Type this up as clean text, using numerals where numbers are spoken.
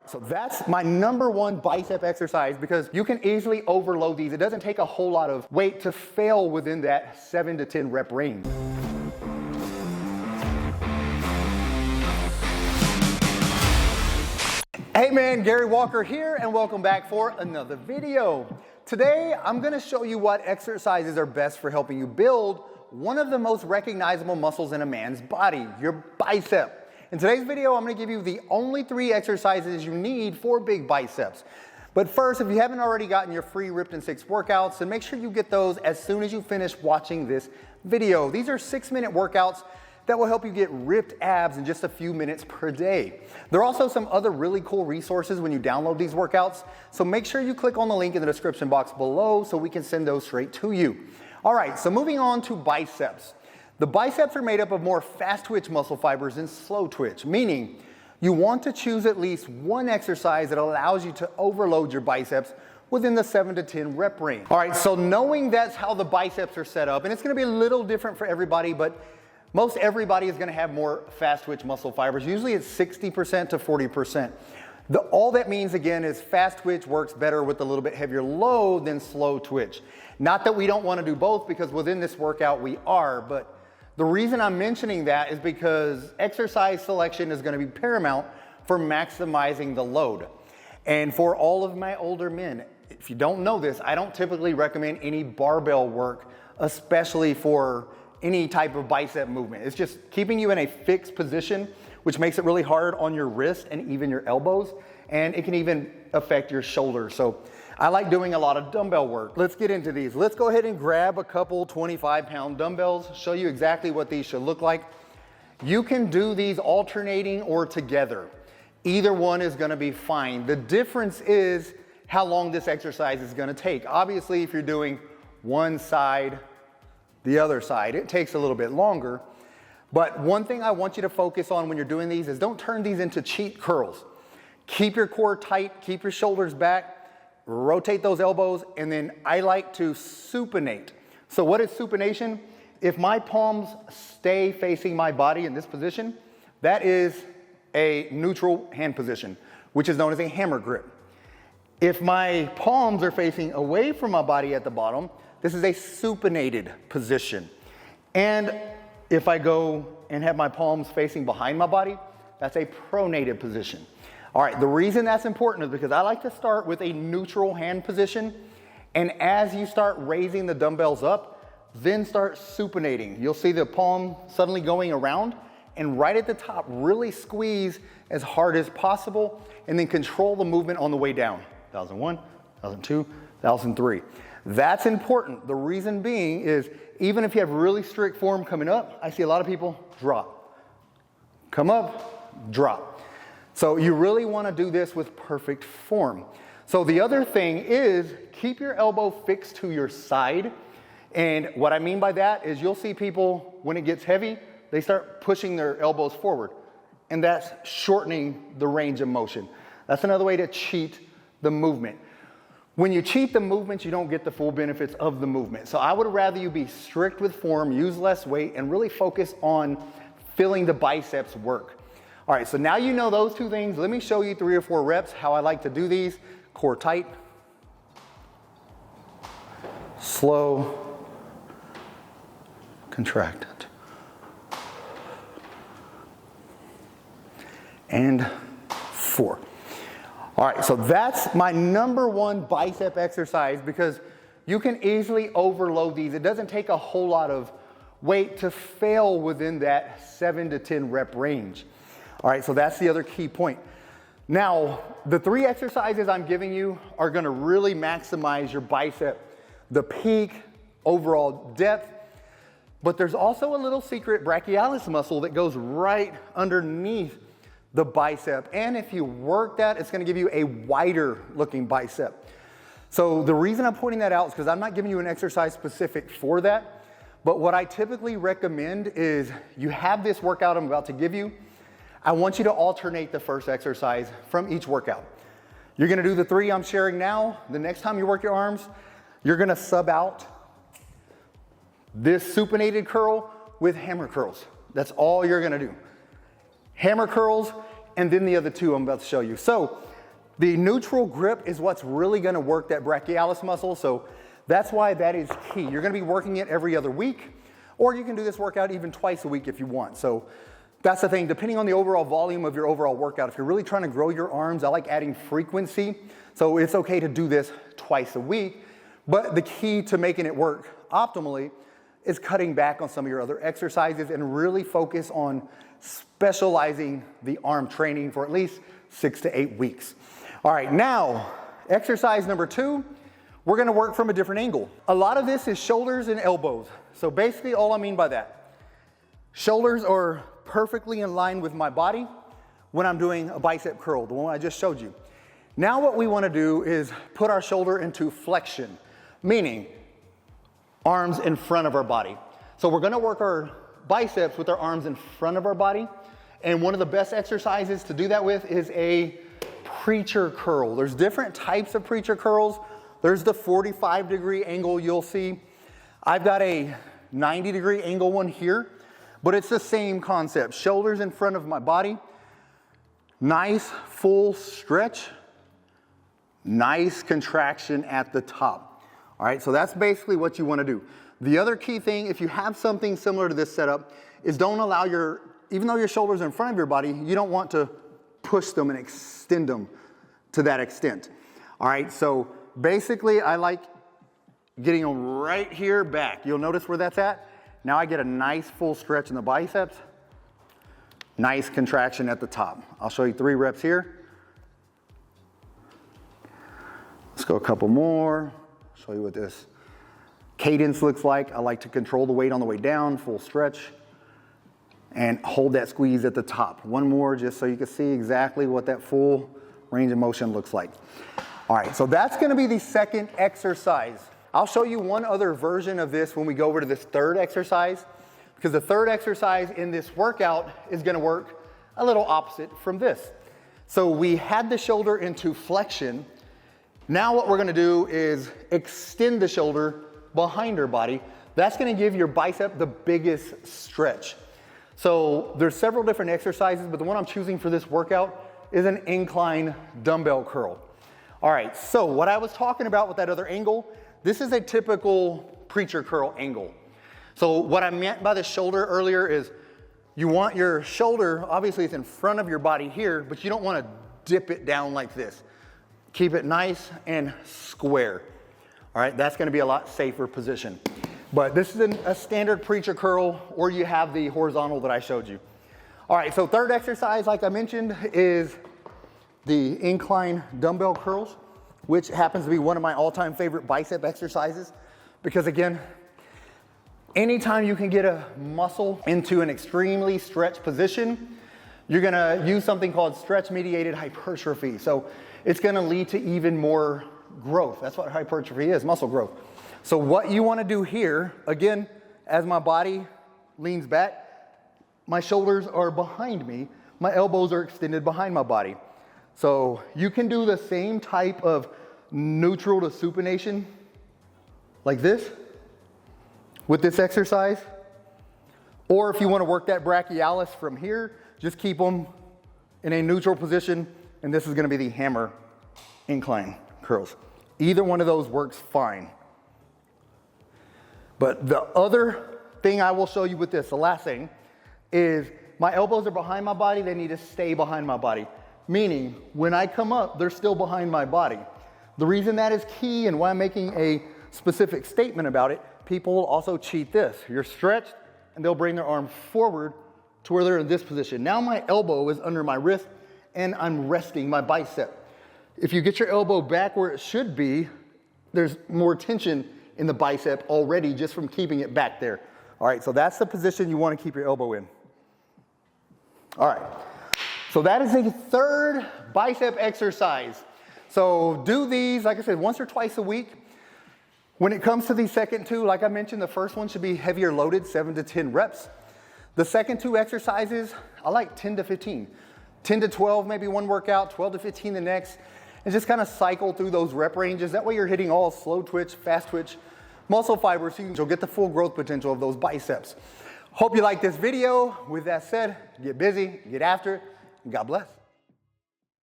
So that's my number one bicep exercise because you can easily overload these. It doesn't take a whole lot of weight to fail within that 7 to 10 rep range. Hey man, Gary Walker here and welcome back for another video. Today, I'm gonna show you what exercises are best for helping you build one of the most recognizable muscles in a man's body, your bicep. In today's video, I'm gonna give you the only 3 exercises you need for big biceps. But first, if you haven't already gotten your free Ripped in 6 workouts, then make sure you get those as soon as you finish watching this video. These are 6-minute workouts that will help you get ripped abs in just a few minutes per day. There are also some other really cool resources when you download these workouts, so make sure you click on the link in the description box below so we can send those straight to you. All right, so moving on to biceps. The biceps are made up of more fast twitch muscle fibers than slow twitch, meaning you want to choose at least one exercise that allows you to overload your biceps within the 7 to 10 rep range. All right, so knowing that's how the biceps are set up, and it's gonna be a little different for everybody, but most everybody is gonna have more fast twitch muscle fibers. Usually it's 60% to 40%. All that means, again, is fast twitch works better with a little bit heavier load than slow twitch. Not that we don't wanna do both, because within this workout we are, but the reason I'm mentioning that is because exercise selection is gonna be paramount for maximizing the load. And for all of my older men, if you don't know this, I don't typically recommend any barbell work, especially for any type of bicep movement. It's just keeping you in a fixed position, which makes it really hard on your wrist and even your elbows, and it can even affect your shoulders. So I like doing a lot of dumbbell work. Let's get into these. Let's go ahead and grab a couple 25-pound dumbbells, show you exactly what these should look like. You can do these alternating or together. Either one is gonna be fine. The difference is how long this exercise is gonna take. Obviously, if you're doing one side, the other side, it takes a little bit longer. But one thing I want you to focus on when you're doing these is don't turn these into cheat curls. Keep your core tight, keep your shoulders back, rotate those elbows, and then I like to supinate. So what is supination? If my palms stay facing my body in this position, that is a neutral hand position, which is known as a hammer grip. If my palms are facing away from my body at the bottom, this is a supinated position. And if I go and have my palms facing behind my body, that's a pronated position. All right, the reason that's important is because I like to start with a neutral hand position, and as you start raising the dumbbells up, then start supinating. You'll see the palm suddenly going around, and right at the top, really squeeze as hard as possible, and then control the movement on the way down. 1001, 1002, 1003. That's important. The reason being is even if you have really strict form coming up, I see a lot of people drop. Come up, drop. So you really want to do this with perfect form. So the other thing is keep your elbow fixed to your side. And what I mean by that is you'll see people, when it gets heavy, they start pushing their elbows forward. And that's shortening the range of motion. That's another way to cheat the movement. When you cheat the movement, you don't get the full benefits of the movement. So I would rather you be strict with form, use less weight, and really focus on feeling the biceps work. All right, so now you know those 2 things. Let me show you 3 or 4 reps, how I like to do these. Core tight. Slow. Contracted. And 4. All right, so that's my number one bicep exercise because you can easily overload these. It doesn't take a whole lot of weight to fail within that 7 to 10 rep range. All right, so that's the other key point. Now, the 3 exercises I'm giving you are gonna really maximize your bicep, the peak, overall depth, but there's also a little secret brachialis muscle that goes right underneath the bicep. And if you work that, it's gonna give you a wider looking bicep. So the reason I'm pointing that out is because I'm not giving you an exercise specific for that, but what I typically recommend is you have this workout I'm about to give you. I want you to alternate the first exercise from each workout. You're gonna do the 3 I'm sharing now. The next time you work your arms, you're gonna sub out this supinated curl with hammer curls. That's all you're gonna do. Hammer curls, and then the other 2 I'm about to show you. So The neutral grip is what's really gonna work that brachialis muscle, so that's why that is key. You're gonna be working it every other week, or you can do this workout even twice a week if you want. So that's the thing, depending on the overall volume of your overall workout. If you're really trying to grow your arms, I like adding frequency. So it's okay to do this twice a week, but the key to making it work optimally is cutting back on some of your other exercises and really focus on specializing the arm training for at least 6 to 8 weeks. All right, now, exercise number 2, we're gonna work from a different angle. A lot of this is shoulders and elbows. So basically all I mean by that, shoulders are perfectly in line with my body when I'm doing a bicep curl, the one I just showed you. Now what we wanna do is put our shoulder into flexion, meaning arms in front of our body. So we're gonna work our biceps with our arms in front of our body. And one of the best exercises to do that with is a preacher curl. There's different types of preacher curls. There's the 45-degree angle you'll see. I've got a 90-degree angle one here, but it's the same concept. Shoulders in front of my body. Nice full stretch. Nice contraction at the top. All right, so that's basically what you want to do. The other key thing, if you have something similar to this setup, is don't allow even though your shoulders are in front of your body, you don't want to push them and extend them to that extent. All right, so basically I like getting them right here back. You'll notice where that's at. Now I get a nice full stretch in the biceps. Nice contraction at the top. I'll show you 3 reps here. Let's go a couple more. Show you what this cadence looks like. I like to control the weight on the way down, full stretch, and hold that squeeze at the top. One more just so you can see exactly what that full range of motion looks like. All right, so that's gonna be the second exercise. I'll show you one other version of this when we go over to this third exercise, because the third exercise in this workout is gonna work a little opposite from this. So we had the shoulder into flexion. Now what we're gonna do is extend the shoulder behind our body. That's gonna give your bicep the biggest stretch. So there's several different exercises, but the one I'm choosing for this workout is an incline dumbbell curl. All right, so what I was talking about with that other angle, this is a typical preacher curl angle. So what I meant by the shoulder earlier is you want your shoulder, obviously it's in front of your body here, but you don't want to dip it down like this. Keep it nice and square. All right, that's going to be a lot safer position. But this is a standard preacher curl, or you have the horizontal that I showed you. All right, so third exercise, like I mentioned, is the incline dumbbell curls, which happens to be one of my all-time favorite bicep exercises. Because again, anytime you can get a muscle into an extremely stretched position, you're gonna use something called stretch-mediated hypertrophy. So it's gonna lead to even more growth. That's what hypertrophy is, muscle growth. So what you wanna do here, again, as my body leans back, my shoulders are behind me, my elbows are extended behind my body. So you can do the same type of neutral to supination like this with this exercise. Or if you wanna work that brachialis from here, just keep them in a neutral position, and this is gonna be the hammer incline curls. Either one of those works fine. But the other thing I will show you with this, the last thing, is my elbows are behind my body, they need to stay behind my body. Meaning, when I come up, they're still behind my body. The reason that is key and why I'm making a specific statement about it, people will also cheat this. You're stretched, and they'll bring their arm forward to where they're in this position. Now my elbow is under my wrist, and I'm resting my bicep. If you get your elbow back where it should be, there's more tension in the bicep already just from keeping it back there. All right, so that's the position you want to keep your elbow in. All right, so that is the third bicep exercise. So do these, like I said, once or twice a week. When it comes to the second two, like I mentioned, the first one should be heavier loaded, 7 to 10 reps. The second two exercises, I like 10 to 15. 10 to 12, maybe one workout, 12 to 15 the next, and just kind of cycle through those rep ranges. That way you're hitting all slow twitch, fast twitch muscle fibers, so you'll get the full growth potential of those biceps. Hope you like this video. With that said, get busy, get after it, and God bless.